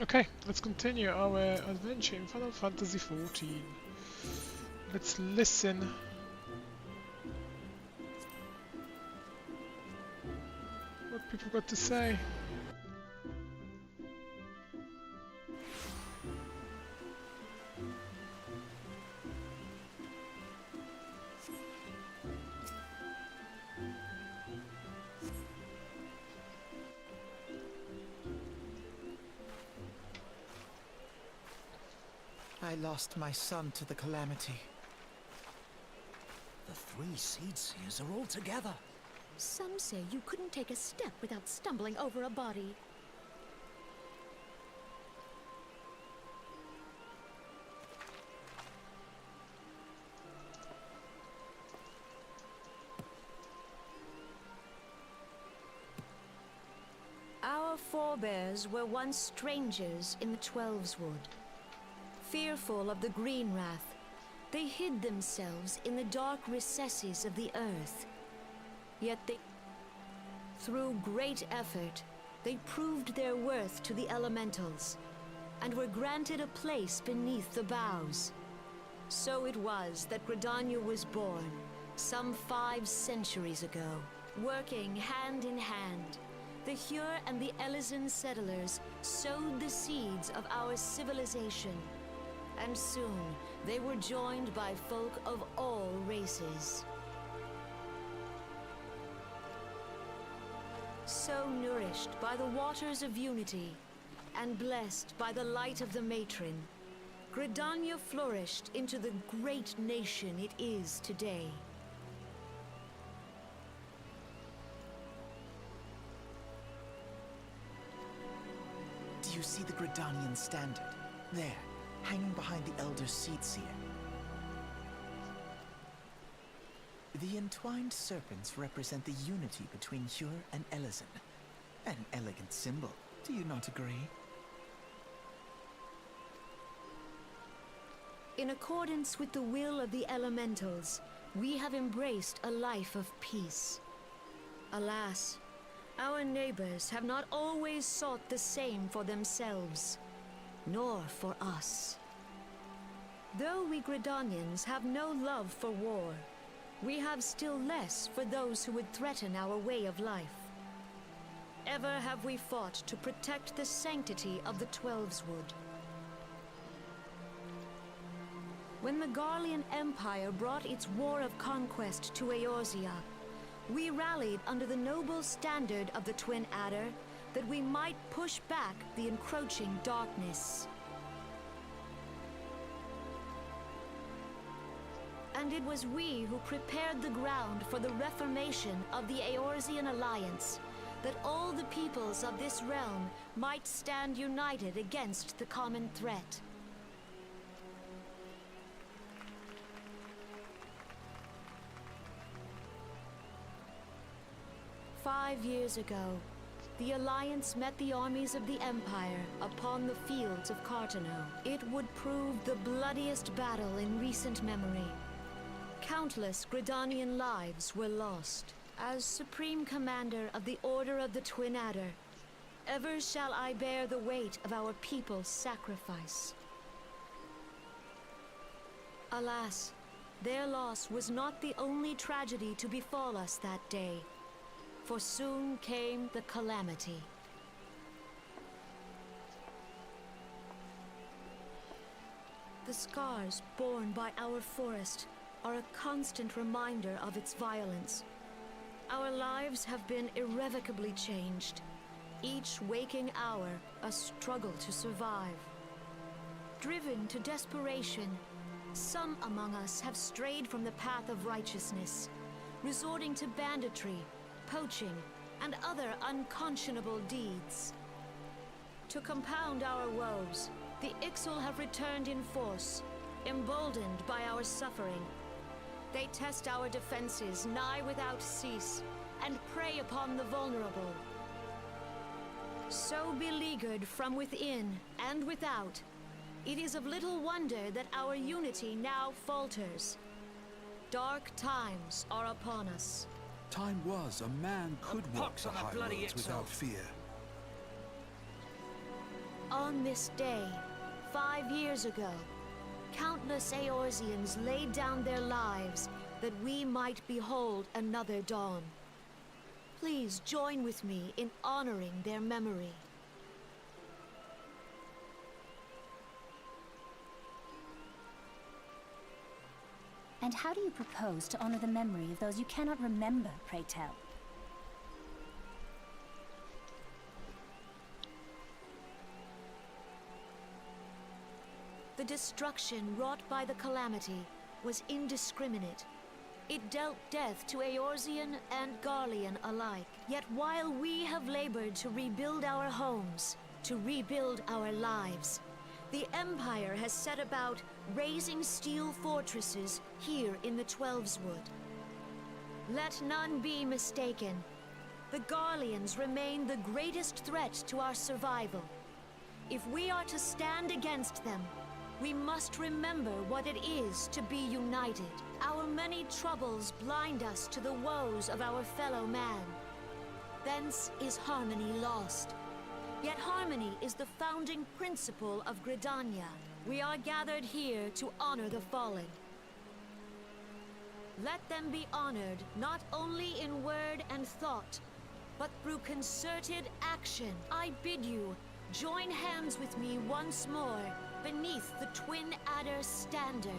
Okay, let's continue our adventure in Final Fantasy XIV. Let's listen. What people got to say. I lost my son to the calamity. The three seed seers are all together. Some say you couldn't take a step without stumbling over a body. Our forebears were once strangers in the Twelveswood. Fearful of the Green Wrath, they hid themselves in the dark recesses of the earth. Yet through great effort, they proved their worth to the elementals, and were granted a place beneath the boughs. So it was that Gridania was born, some 5 centuries ago. Working hand in hand, the Hyur and the Elysian settlers sowed the seeds of our civilization, and soon they were joined by folk of all races. So nourished by the waters of unity, and blessed by the light of the matron, Gridania flourished into the great nation it is today. Do you see the Gridanian standard? There, hanging behind the Elder Seed Seer. The entwined serpents represent the unity between Hyur and Elysian. An elegant symbol, do you not agree? In accordance with the will of the elementals, we have embraced a life of peace. Alas, our neighbors have not always sought the same for themselves, nor for us. Though we Gridanians have no love for war, we have still less for those who would threaten our way of life. Ever have we fought to protect the sanctity of the Twelveswood. When the Garlean Empire brought its war of conquest to Eorzea, we rallied under the noble standard of the Twin Adder that we might push back the encroaching darkness. And it was we who prepared the ground for the reformation of the Eorzean Alliance, that all the peoples of this realm might stand united against the common threat. "5 years ago, the Alliance met the armies of the Empire upon the fields of Cartano. It would prove the bloodiest battle in recent memory. Countless Gridanian lives were lost. As Supreme Commander of the Order of the Twin Adder, ever shall I bear the weight of our people's sacrifice. Alas, their loss was not the only tragedy to befall us that day, for soon came the calamity. The scars borne by our forest are a constant reminder of its violence. Our lives have been irrevocably changed, each waking hour a struggle to survive. Driven to desperation, some among us have strayed from the path of righteousness, resorting to banditry, poaching, and other unconscionable deeds. To compound our woes, the Ixal have returned in force, emboldened by our suffering. They test our defenses nigh without cease, and prey upon the vulnerable. So beleaguered from within and without, it is of little wonder that our unity now falters. Dark times are upon us. Time was a man could walk pox the on the high bloody roads Ixal. without fear. On this day, 5 years ago, countless Eorzeans laid down their lives that we might behold another dawn. Please join with me in honoring their memory. And how do you propose to honor the memory of those you cannot remember, pray tell? The destruction wrought by the calamity was indiscriminate. It dealt death to Eorzean and Garlean alike. Yet while we have labored to rebuild our homes, to rebuild our lives, the Empire has set about raising steel fortresses here in the Twelveswood. Let none be mistaken. The Garleans remain the greatest threat to our survival. If we are to stand against them, we must remember what it is to be united. Our many troubles blind us to the woes of our fellow man. Thence is harmony lost. Yet harmony is the founding principle of Gridania. We are gathered here to honor the fallen. Let them be honored not only in word and thought, but through concerted action. I bid you, join hands with me once more beneath the Twin Adder's standard.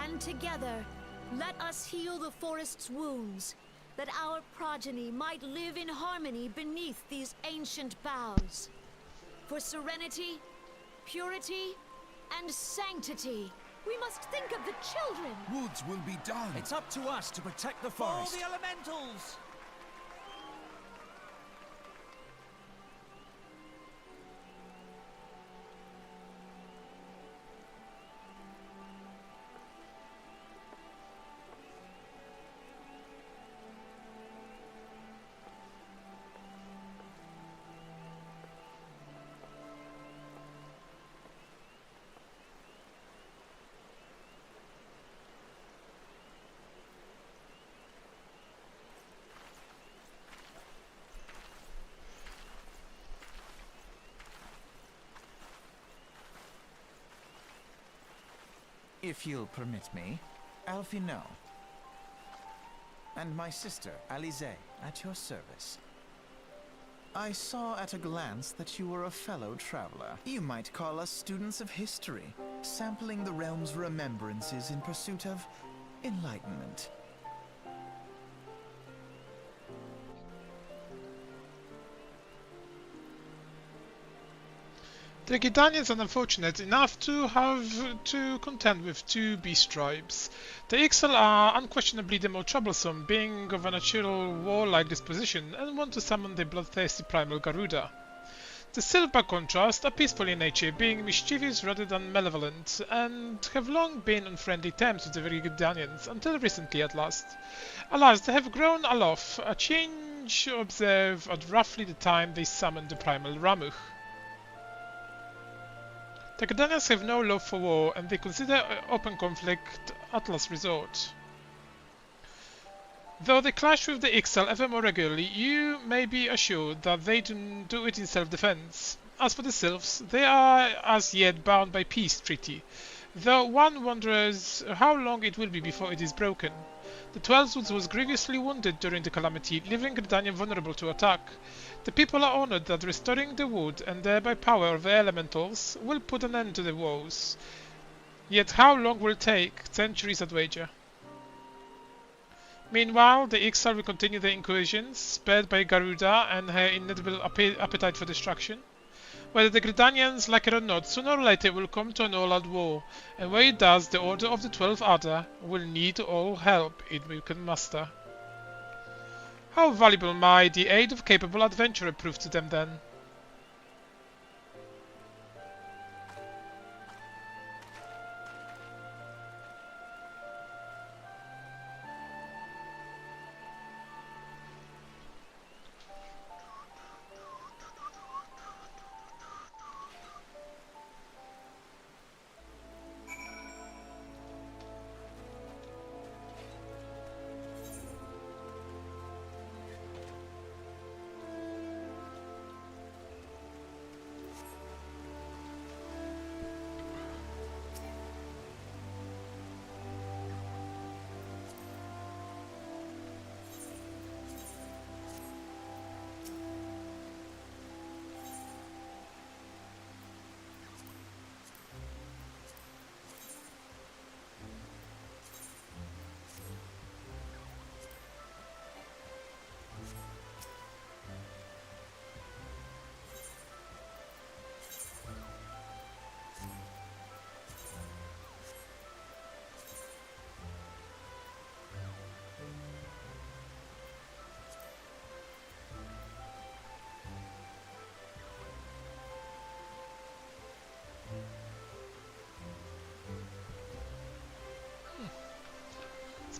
And together, let us heal the forest's wounds, that our progeny might live in harmony beneath these ancient boughs. For serenity, purity, and sanctity, we must think of the children. Woods will be done. It's up to us to protect the All forest. the elementals! If you'll permit me, Alfino. And my sister, Alize, at your service. I saw at a glance that you were a fellow traveler. You might call us students of history, sampling the realm's remembrances in pursuit of enlightenment. The Gridanians are unfortunate enough to have to contend with two beast tribes. The Ixal are unquestionably the more troublesome, being of a natural warlike disposition and want to summon the bloodthirsty primal Garuda. The Sylph, by contrast, are peaceful in nature, being mischievous rather than malevolent, and have long been on friendly terms with the Gridanians, until recently at last. Alas, they have grown aloft, a change observed at roughly the time they summoned the primal Ramuh. The Gridanians have no love for war, and they consider open conflict at last resort. Though they clash with the Ixal ever more regularly, you may be assured that they do it in self-defense. As for the Sylphs, they are as yet bound by peace treaty, though one wonders how long it will be before it is broken. The Twelveswood was grievously wounded during the calamity, leaving Gridania vulnerable to attack. The people are honored that restoring the wood and thereby power of the elementals will put an end to the woes. Yet how long will it take? Centuries at wager. Meanwhile, the Ixal will continue their incursions, spurred by Garuda and her inevitable appetite for destruction. Whether the Gridanians like it or not, sooner or later it will come to an all-out war, and where it does, the Order of the 12th Adder will need all help it can muster. How valuable might the aid of a capable adventurer prove to them then?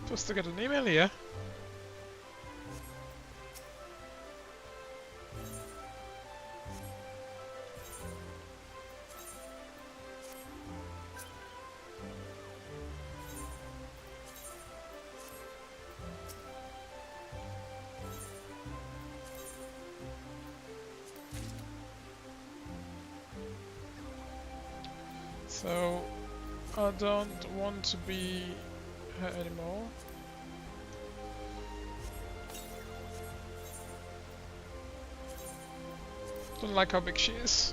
Supposed to get an email here. So I don't want to be her anymore. Don't like how big she is.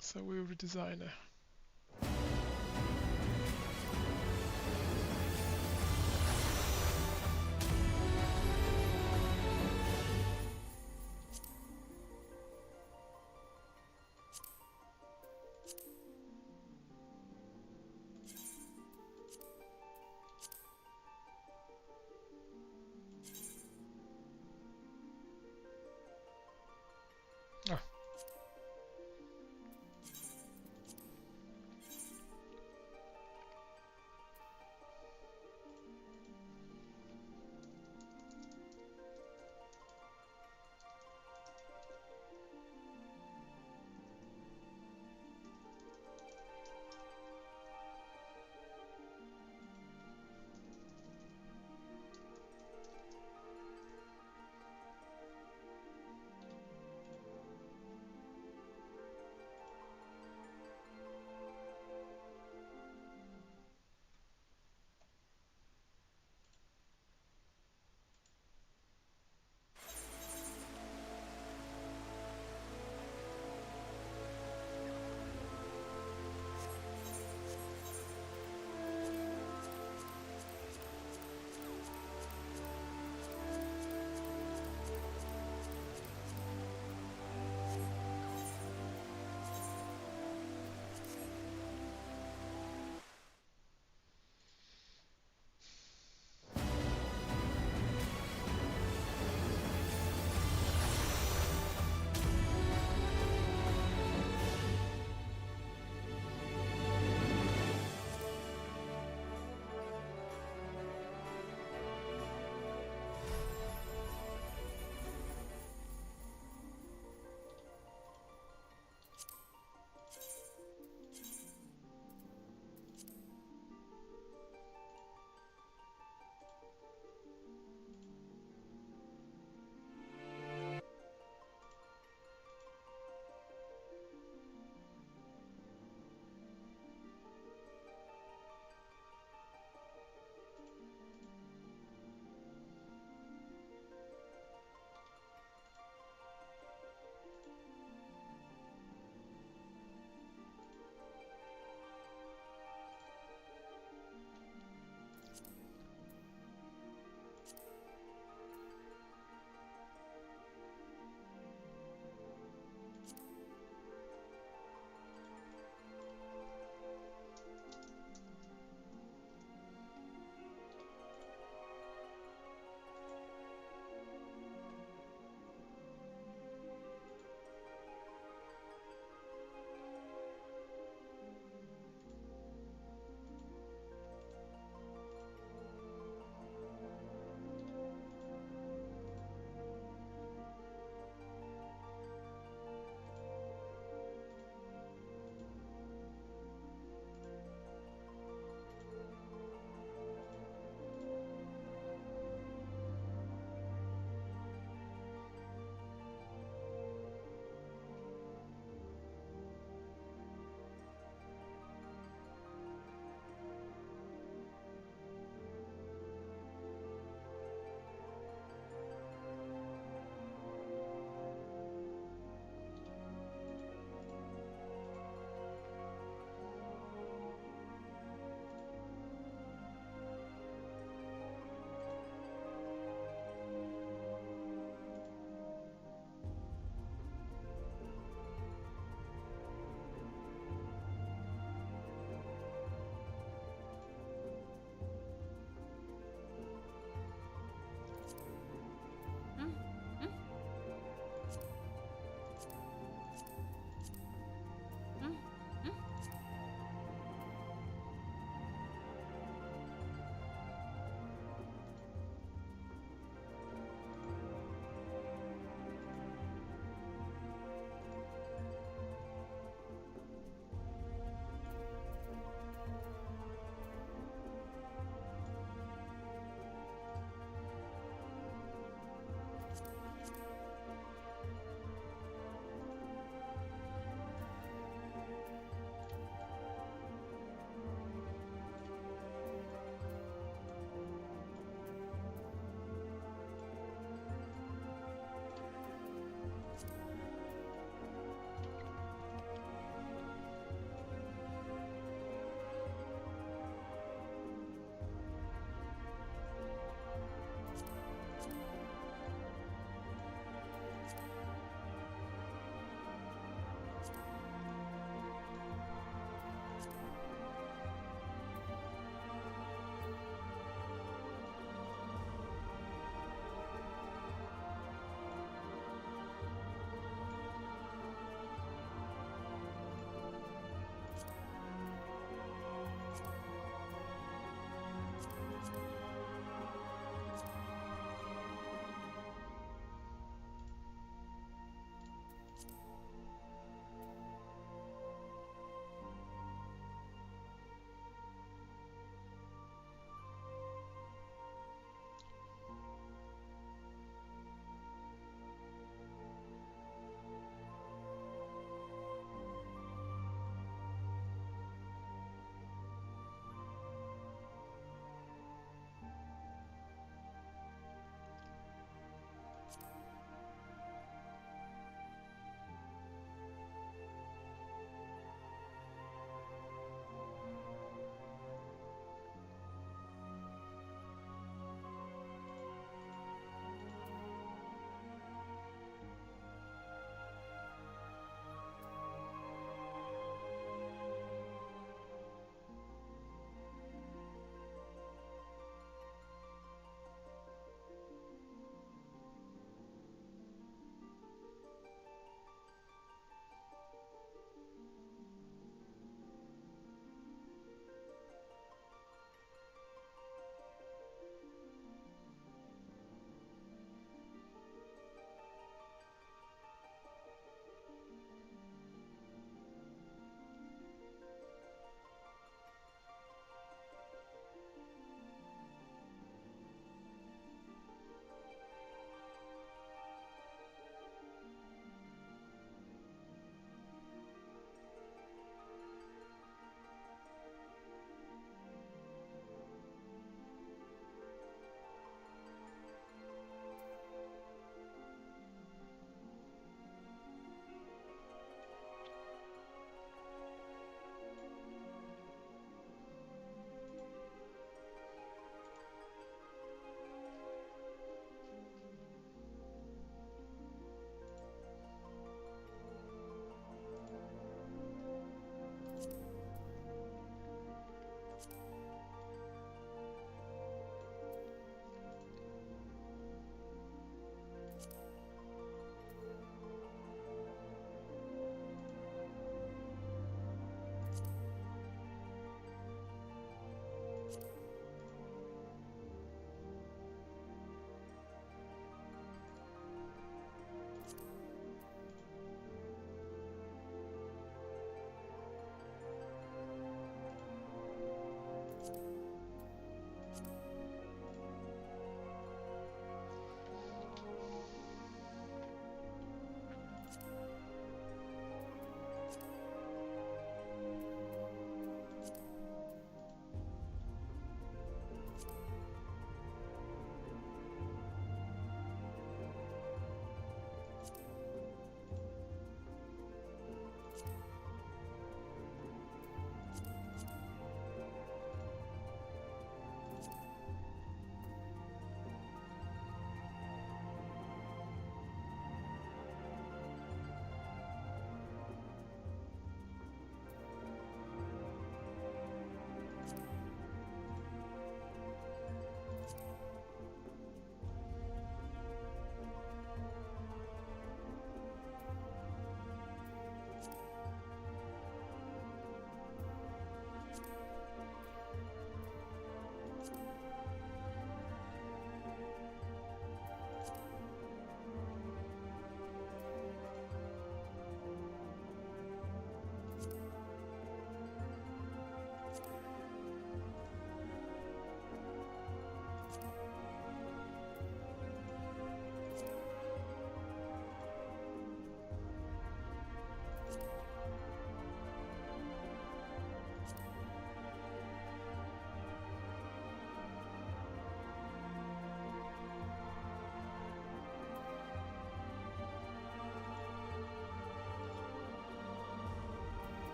So we redesign her.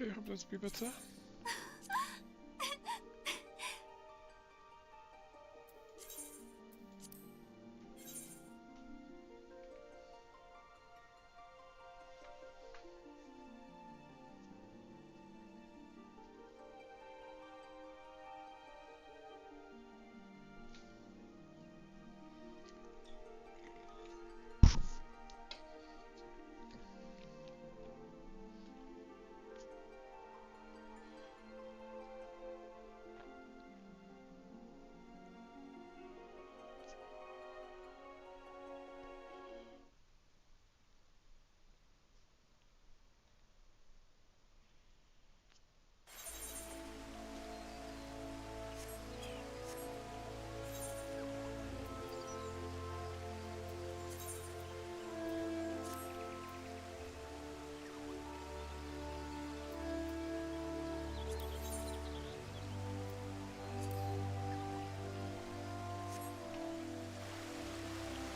Okay, hope that's be better.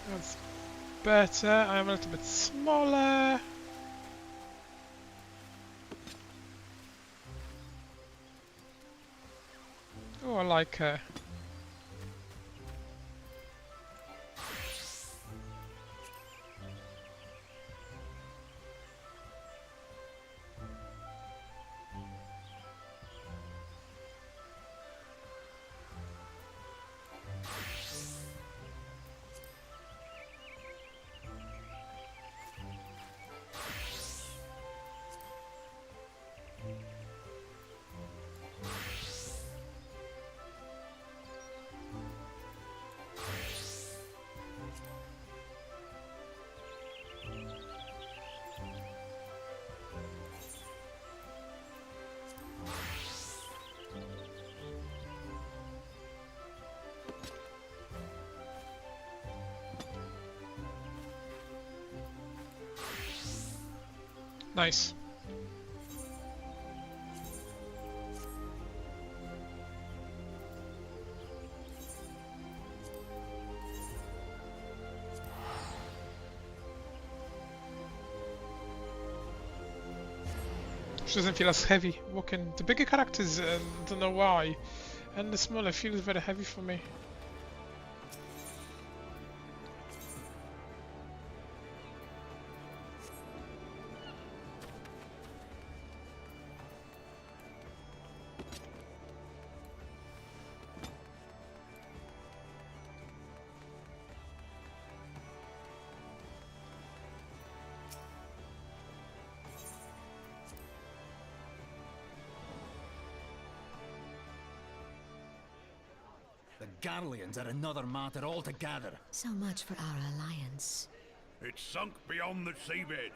That's better. I'm a little bit smaller. Oh, I like her. Nice. She doesn't feel as heavy walking. The bigger characters, don't know why, and the smaller feels very heavy for me. The Garleans are another matter altogether. So much for our alliance. It's sunk beyond the seabed.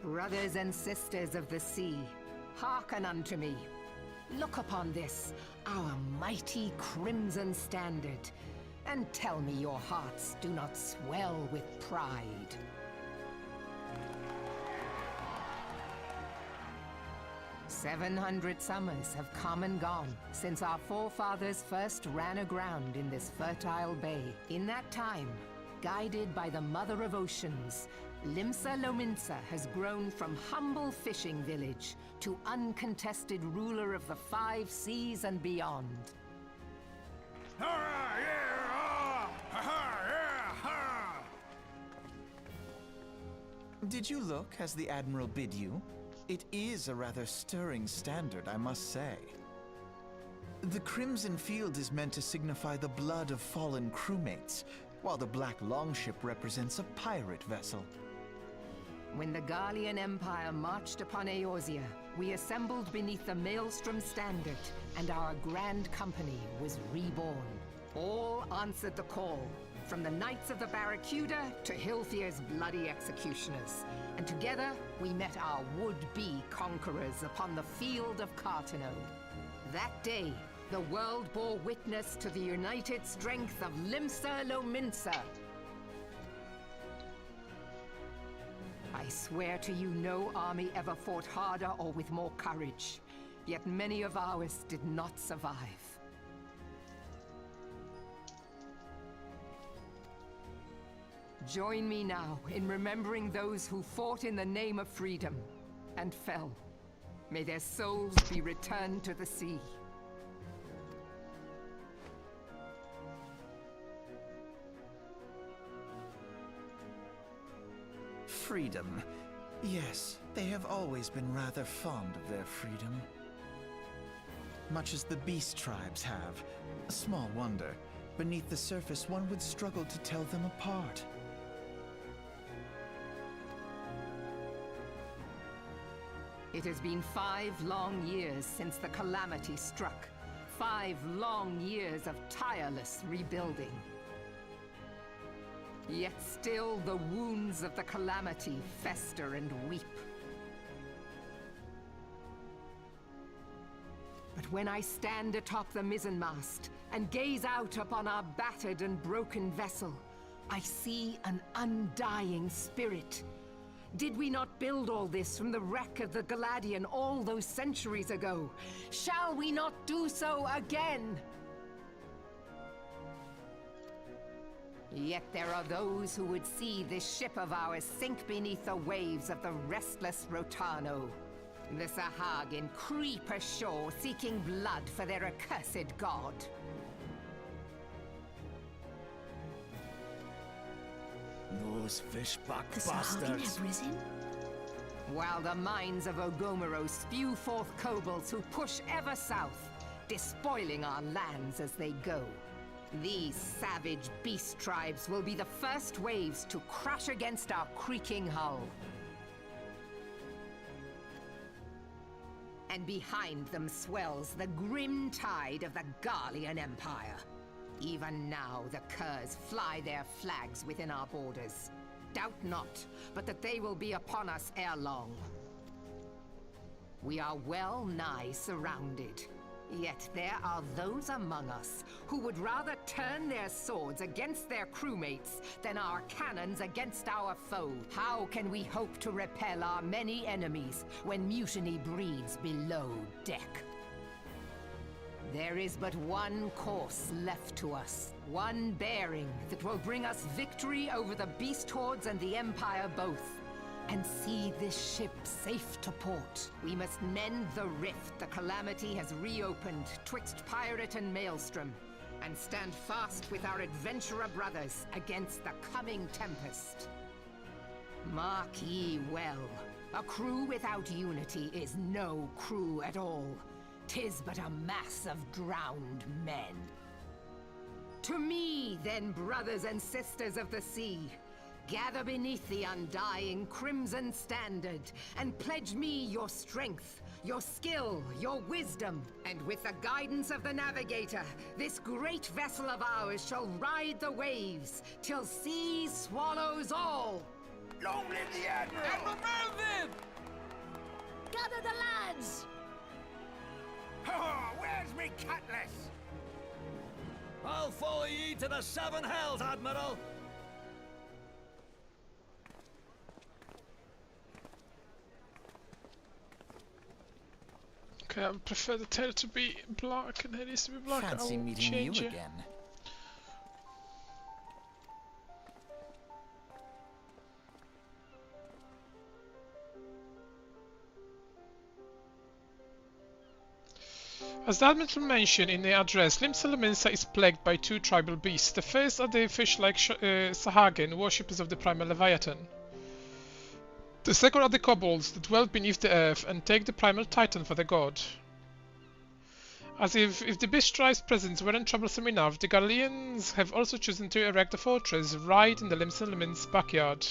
Brothers and sisters of the sea, hearken unto me. Look upon this, our mighty crimson standard, and tell me your hearts do not swell with pride. "700 summers have come and gone since our forefathers first ran aground in this fertile bay. In that time, guided by the Mother of Oceans, Limsa Lominsa has grown from humble fishing village to uncontested ruler of the 5 seas and beyond. Did you look as the Admiral bid you? It is a rather stirring standard, I must say. The crimson field is meant to signify the blood of fallen crewmates, while the black longship represents a pirate vessel. When the Garlean Empire marched upon Eorzea, we assembled beneath the Maelstrom standard, and our grand company was reborn. All answered the call, from the Knights of the Barracuda to Hilfir's bloody executioners. And together, we met our would-be conquerors upon the field of Cartano. That day, the world bore witness to the united strength of Limsa Lominsa. I swear to you, no army ever fought harder or with more courage. Yet many of ours did not survive. Join me now in remembering those who fought in the name of freedom and fell. May their souls be returned to the sea. Freedom. Yes, they have always been rather fond of their freedom. Much as the beast tribes have. Small wonder. Beneath the surface, one would struggle to tell them apart. It has been 5 long years since the calamity struck. 5 long years of tireless rebuilding. Yet still the wounds of the calamity fester and weep. But when I stand atop the mizzenmast and gaze out upon our battered and broken vessel, I see an undying spirit. Did we not build all this from the wreck of the Galadian all those centuries ago? Shall we not do so again? Yet there are those who would see this ship of ours sink beneath the waves of the restless Rotano. The Sahagin creep ashore seeking blood for their accursed god. Those fishback The Sahagin bastards. have risen? While the mines of Ogomero spew forth kobolds who push ever south, despoiling our lands as they go. These savage beast tribes will be the first waves to crash against our creaking hull. And behind them swells the grim tide of the Garlean Empire. Even now, the Curs fly their flags within our borders. Doubt not, but that they will be upon us ere long. We are well nigh surrounded. Yet there are those among us who would rather turn their swords against their crewmates than our cannons against our foe. How can we hope to repel our many enemies when mutiny breeds below deck? There is but one course left to us, one bearing that will bring us victory over the beast hordes and the Empire both, and see this ship safe to port. We must mend the rift the calamity has reopened twixt pirate and maelstrom, and stand fast with our adventurer brothers against the coming tempest. Mark ye well, a crew without unity is no crew at all. 'Tis but a mass of drowned men. To me, then, brothers and sisters of the sea, gather beneath the undying crimson standard, and pledge me your strength, your skill, your wisdom. And with the guidance of the navigator, this great vessel of ours shall ride the waves, till sea swallows all. Long live the Admiral! Admiral Melvin! Gather the lads! Oh, where's me cutlass? I'll follow ye to the 7 hells, Admiral! Okay, I prefer the tail to be black and it needs to be black. Fancy I'll meeting change you it. again. As the Admiral mentioned in the address, Limsa Lominsa is plagued by 2 tribal beasts. The first are the fish-like Sahagin, worshippers of the primal Leviathan. The second are the kobolds that dwell beneath the earth and take the primal Titan for the god. As if the Beast Tribe's presence weren't troublesome enough, the Galileans have also chosen to erect a fortress right in the Lim's backyard.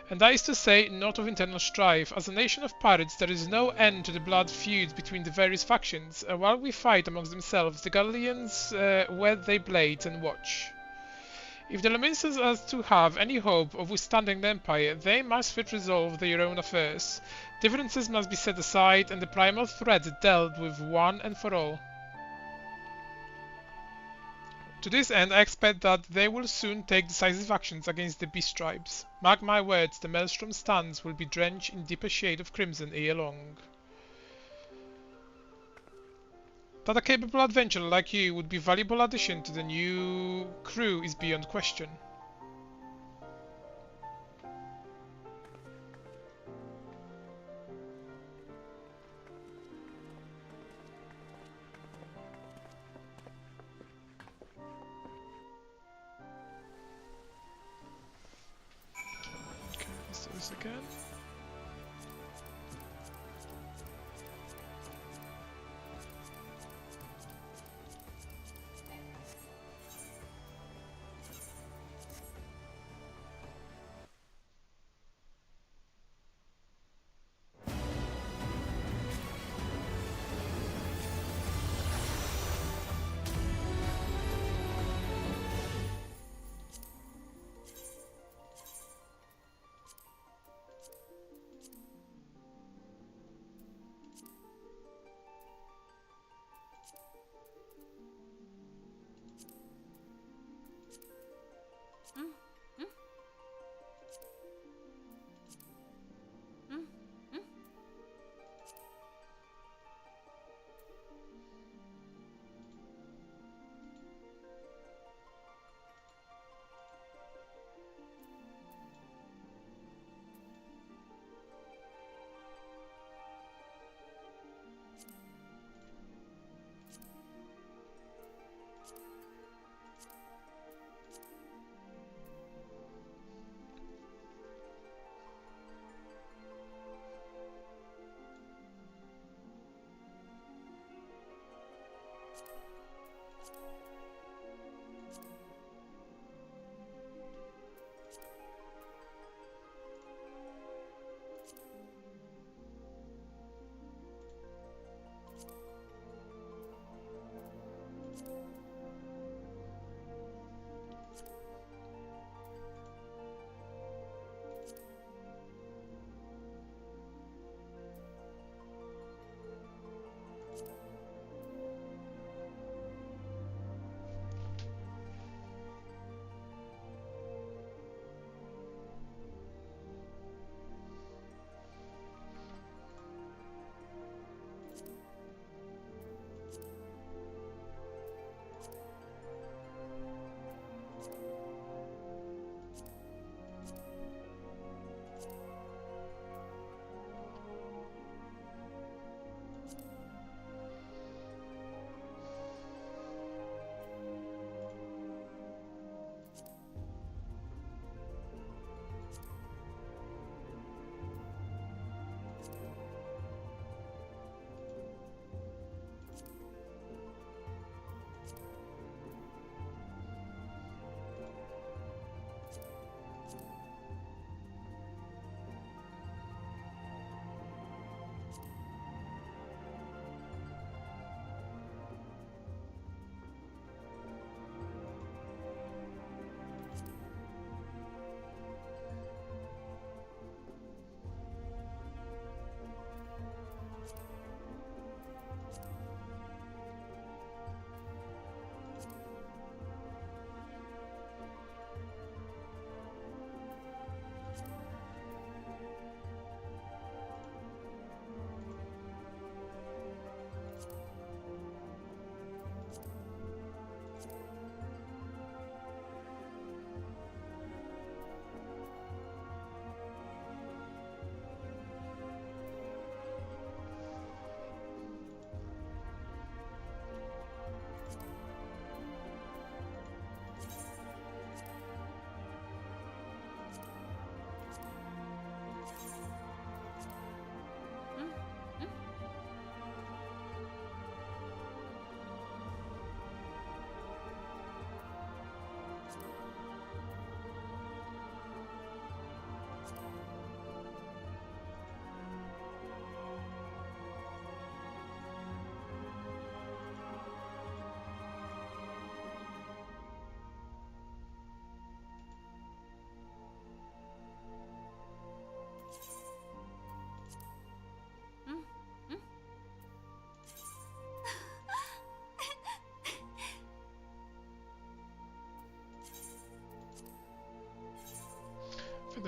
And that is to say, not of internal strife. As a nation of pirates, there is no end to the blood feuds between the various factions. While we fight amongst themselves, the Galileans whet their blades and watch. If the Laminsans are to have any hope of withstanding the Empire, they must first resolve their own affairs. Differences must be set aside, and the primal threat dealt with one and for all. To this end, I expect that they will soon take decisive actions against the Beast Tribes. Mark my words, the Maelstrom stands will be drenched in deeper shade of crimson ere long. That a capable adventurer like you would be a valuable addition to the new crew is beyond question. Okay, let's do this again.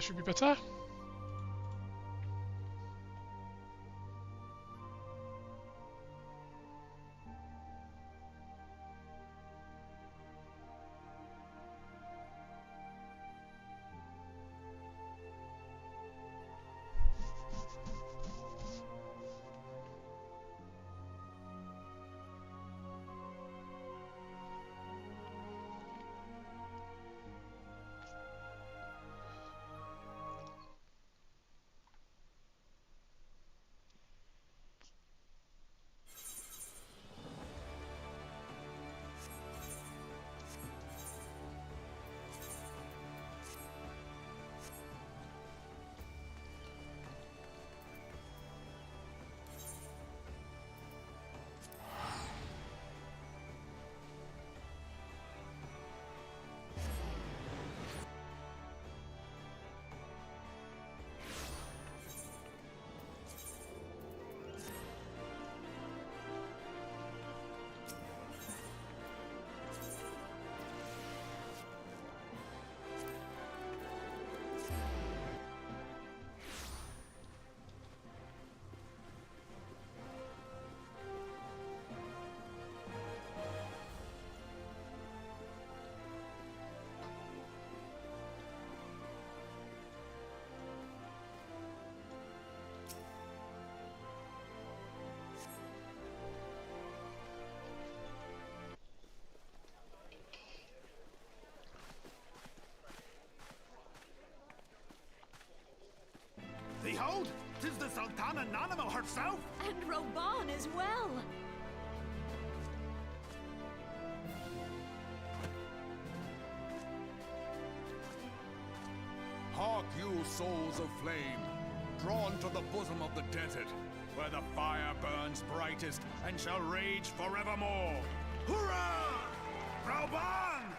should be better. Behold, 'tis the Sultana Nanimo herself! And Reborn as well! Hark you, souls of flame, drawn to the bosom of the desert, where the fire burns brightest and shall rage forevermore. Hurrah! Reborn!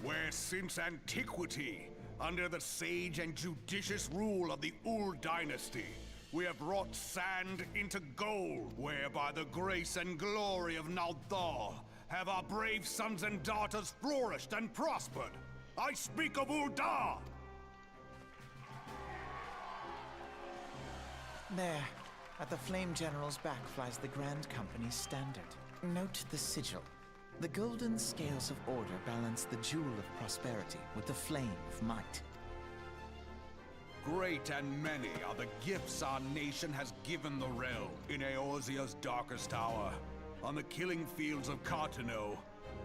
Where since antiquity, under the sage and judicious rule of the Ul dynasty, we have wrought sand into gold, where by the grace and glory of Naldar have our brave sons and daughters flourished and prospered. I speak of Uldar! There, at the Flame General's back flies the Grand Company's standard. Note the sigil. The golden scales of order balance the jewel of prosperity with the flame of might. Great and many are the gifts our nation has given the realm. In Eorzea's darkest hour, on the killing fields of Cartano,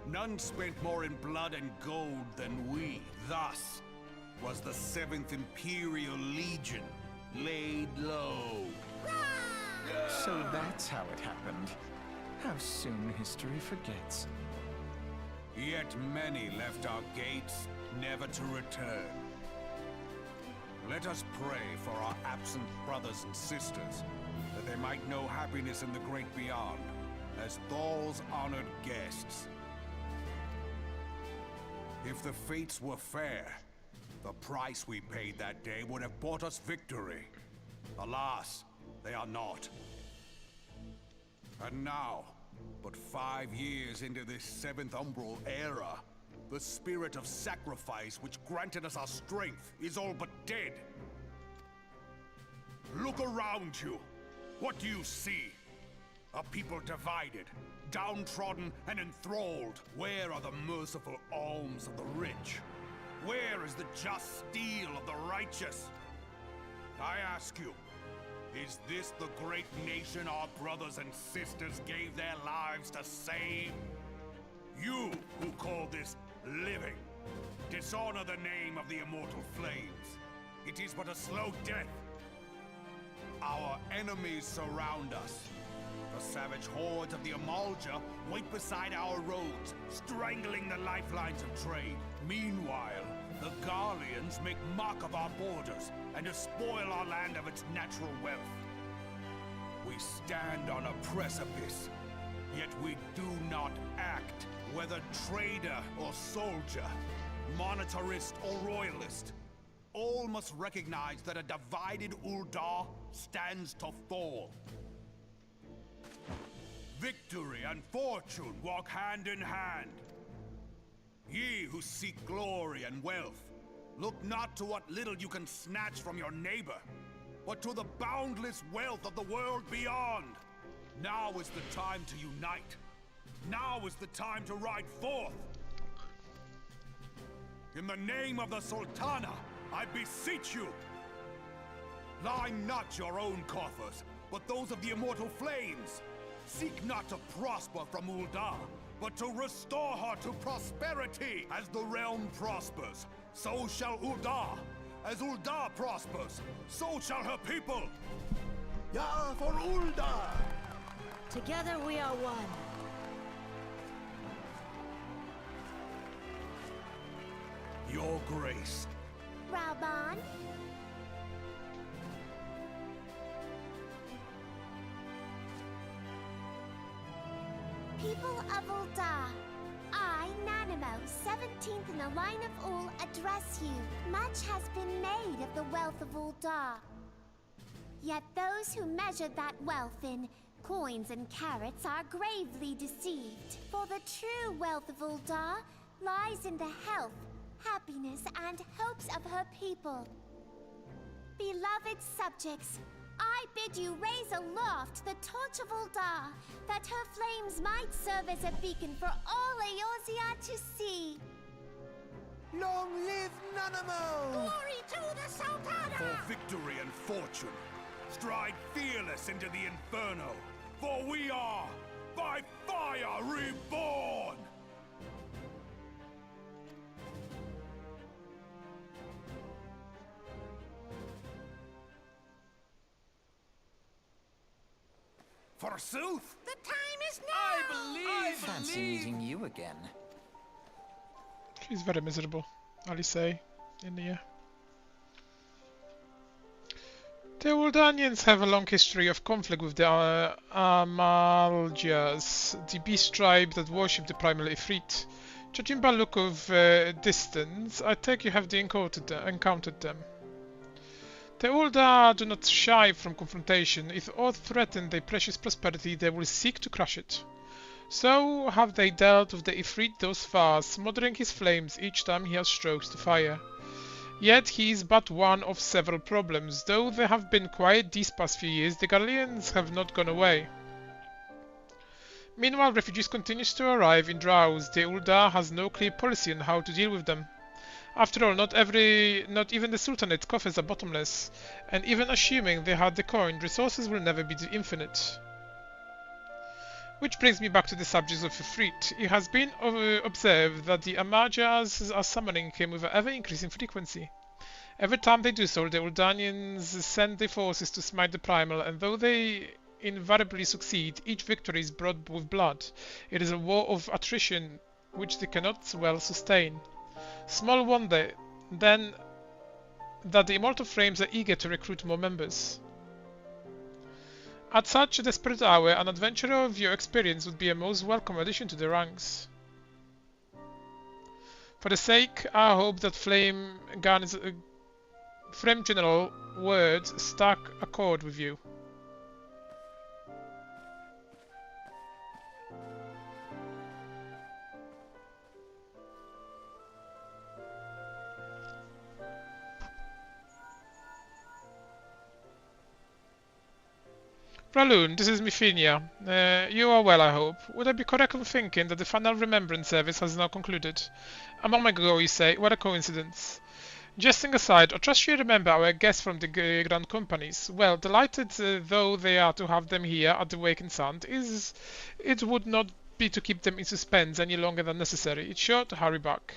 none spent more in blood and gold than we. Thus was the 7th Imperial Legion laid low. So that's how it happened. How soon history forgets. Yet many left our gates, never to return. Let us pray for our absent brothers and sisters, that they might know happiness in the great beyond, as Thal's honored guests. If the fates were fair, the price we paid that day would have bought us victory. Alas, they are not. And now, but 5 years into this 7th Umbral era, the spirit of sacrifice which granted us our strength is all but dead. Look around you. What do you see? A people divided, downtrodden and enthralled. Where are the merciful alms of the rich? Where is the just steel of the righteous? I ask you, is this the great nation our brothers and sisters gave their lives to save? You who call this living, dishonor the name of the immortal flames. It is but a slow death. Our enemies surround us. The savage hordes of the Amalja wait beside our roads, strangling the lifelines of trade. Meanwhile, the Garleans make mock of our borders and despoil our land of its natural wealth. We stand on a precipice, yet we do not act. Whether trader or soldier, monetarist or royalist, all must recognize that a divided Uldar stands to fall. Victory and fortune walk hand in hand. Ye who seek glory and wealth, Look not to what little you can snatch from your neighbor, but to the boundless wealth of the world beyond. Now is the time to unite. Now is the time to ride forth. In the name of the Sultana, I beseech you. Line not your own coffers, but those of the immortal flames. Seek not to prosper from Ul'dah, but to restore her to prosperity. As the realm prospers, so shall Ul'dah. As Ul'dah prospers, so shall her people. Yeah, for Ul'dah! Together we are one. Your grace. Reborn? People of Ul'dah, I, Nanimo, 17th in the line of Ul, address you. Much has been made of the wealth of Ul'dah. Yet those who measure that wealth in coins and carats are gravely deceived. For the true wealth of Ul'dah lies in the health, happiness, and hopes of her people. Beloved subjects, I bid you raise aloft the torch of Ul'dah, that her flames might serve as a beacon for all Eorzea to see. Long live Nanamo! Glory to the Sultana! For victory and fortune, stride fearless into the inferno, for we are, by fire, reborn! Forsooth! The time is now! Fancy meeting you again. She's very miserable, I'll say, in here. The Uldanians have a long history of conflict with the Amaljas, the beast tribe that worship the primal Ifrit. Judging by look of distance, I take you have encountered them. The Ul'dah do not shy from confrontation. If aught threaten their precious prosperity, they will seek to crush it. So have they dealt with the Ifrit thus far, smothering his flames each time he has strokes to fire. Yet he is but one of several problems. Though they have been quiet these past few years, the Gallians have not gone away. Meanwhile, refugees continue to arrive in droves. The Ul'dah has no clear policy on how to deal with them. After all, not even the Sultanate coffers are bottomless, and even assuming they had the coin, resources will never be infinite. Which brings me back to the subject of Ifrit. It has been observed that the Amajas are summoning him with an ever-increasing frequency. Every time they do so, the Uldanians send their forces to smite the primal, and though they invariably succeed, each victory is brought with blood. It is a war of attrition which they cannot well sustain. Small wonder, then, that the immortal flames are eager to recruit more members. At such a desperate hour, an adventurer of your experience would be a most welcome addition to the ranks. For the sake, I hope that Flame General words struck a chord with you. Raloon, this is Mifinia. You are well, I hope. Would I be correct in thinking that the final remembrance service has now concluded? A moment ago, you say. What a coincidence. Jesting aside, I trust you remember our guests from the Grand Companies. Well, delighted though they are to have them here at the Waking Sun, it would not be to keep them in suspense any longer than necessary. It's sure to hurry back.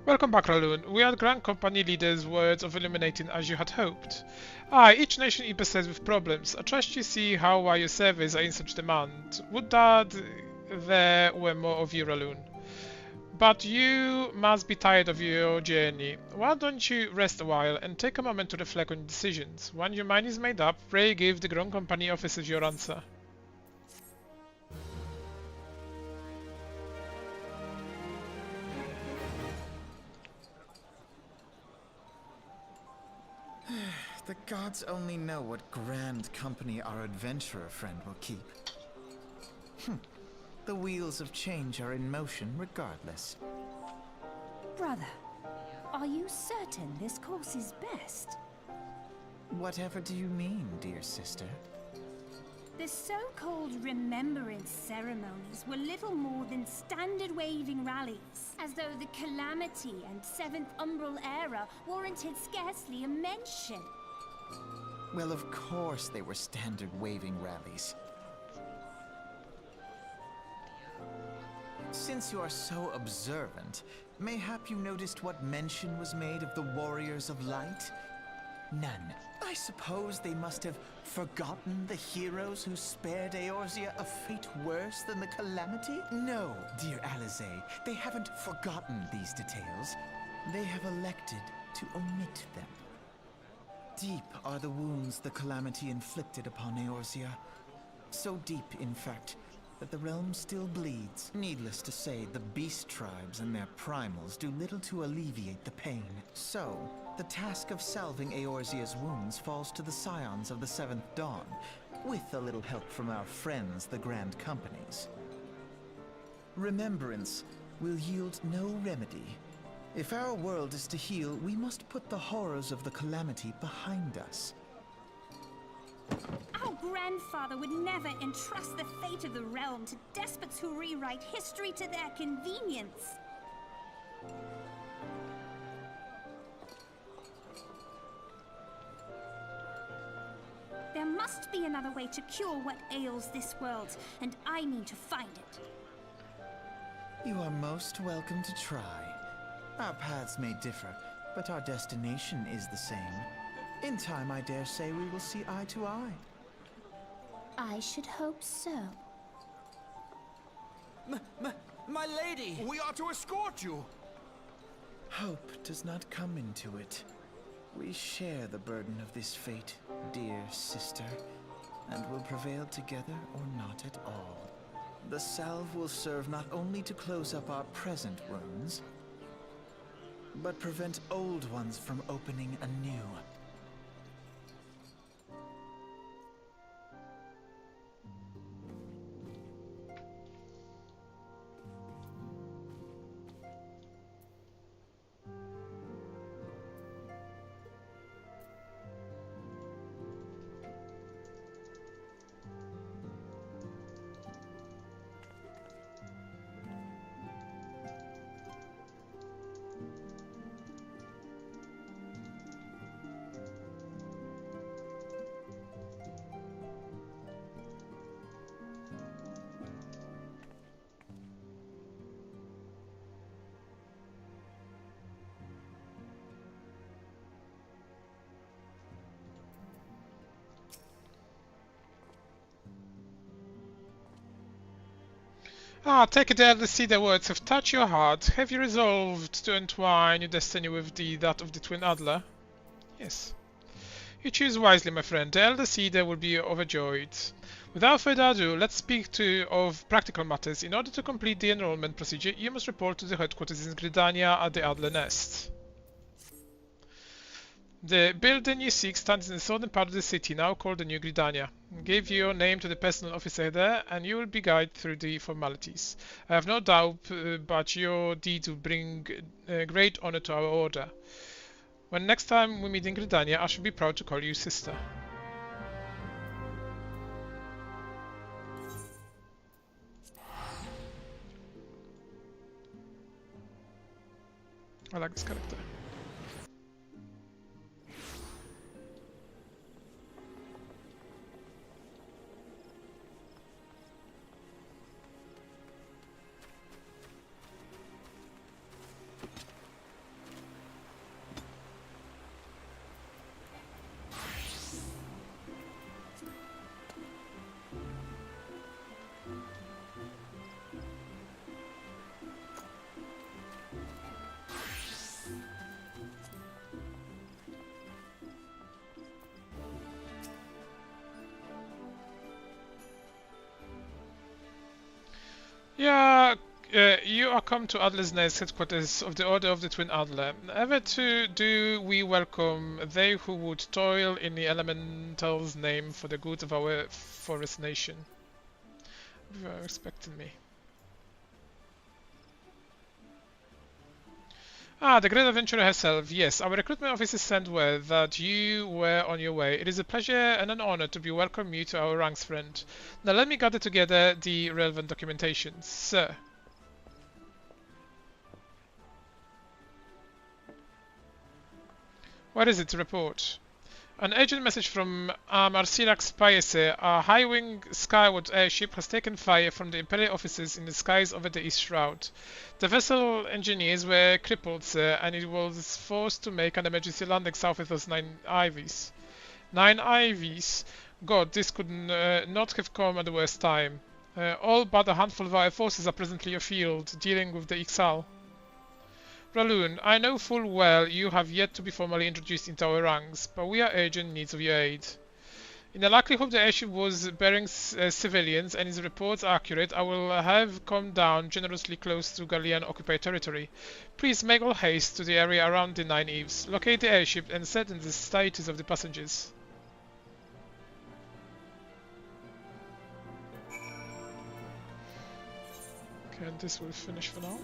Welcome back, Raloon. We are Grand Company leaders' words of illuminating as you had hoped. Aye, each nation is beset with problems. I trust you see how why your services are in such demand. Would that there were more of you, Raloon. But you must be tired of your journey. Why don't you rest a while and take a moment to reflect on your decisions? When your mind is made up, pray give the Grand Company officers your answer. The gods only know what grand company our adventurer friend will keep. The wheels of change are in motion regardless. Brother, are you certain this course is best? Whatever do you mean, dear sister? The so-called remembrance ceremonies were little more than standard waving rallies, as though the Calamity and Seventh Umbral era warranted scarcely a mention. Well, of course they were standard waving rallies. Since you are so observant, mayhap you noticed what mention was made of the Warriors of Light? None. I suppose they must have forgotten the heroes who spared Eorzea a fate worse than the Calamity? No, dear Alize, they haven't forgotten these details. They have elected to omit them. Deep are the wounds the Calamity inflicted upon Eorzea. So deep, in fact, that the realm still bleeds. Needless to say, the beast tribes and their primals do little to alleviate the pain. So, the task of salving Eorzea's wounds falls to the scions of the Seventh Dawn, with a little help from our friends, the Grand Companies. Remembrance will yield no remedy. If our world is to heal, we must put the horrors of the Calamity behind us. Our grandfather would never entrust the fate of the realm to despots who rewrite history to their convenience. There must be another way to cure what ails this world, and I mean to find it. You are most welcome to try. Our paths may differ, but our destination is the same. In time, I dare say we will see eye to eye. I should hope so. My lady! We are to escort you! Hope does not come into it. We share the burden of this fate, dear sister, and will prevail together or not at all. The salve will serve not only to close up our present wounds, but prevent old ones from opening anew. Take it that the words have touched your heart. Have you resolved to entwine your destiny with that of the Twin Adler? Yes. You choose wisely, my friend. The Elder Cedar will be overjoyed. Without further ado, let's speak of practical matters. In order to complete the enrollment procedure, you must report to the headquarters in Gridania at the Adler Nest. The building you seek stands in the southern part of the city, now called the New Gridania. Give your name to the personal officer there, and you will be guided through the formalities. I have no doubt but your deeds will bring great honor to our order. When next time we meet in Gridania, I shall be proud to call you sister. I like this character. Yeah, you are come to Adler's Nest, headquarters of the Order of the Twin Adler. Ever to do we welcome they who would toil in the elemental's name for the good of our forest nation. You were expecting me. Ah, the great adventurer herself. Yes, our recruitment officer sent word that you were on your way. It is a pleasure and an honor to be welcome you to our ranks, friend. Now let me gather together the relevant documentation. Sir. What is it to report? An urgent message from Marsilax Paese. A high-wing skyward airship has taken fire from the Imperial officers in the skies over the East Shroud. The vessel engineers were crippled, sir, and it was forced to make an emergency landing south of those 9 IVs. 9 IVs? God, this could not have come at the worst time. All but a handful of our forces are presently afield, dealing with the XIV. Raloon, I know full well you have yet to be formally introduced into our ranks, but we are urgent needs of your aid. In the likelihood the airship was bearing civilians and its reports are accurate, I will have come down generously close to Gallian-occupied territory. Please make all haste to the area around the 9 Eves. Locate the airship and ascertain the status of the passengers. Okay, and this will finish for now.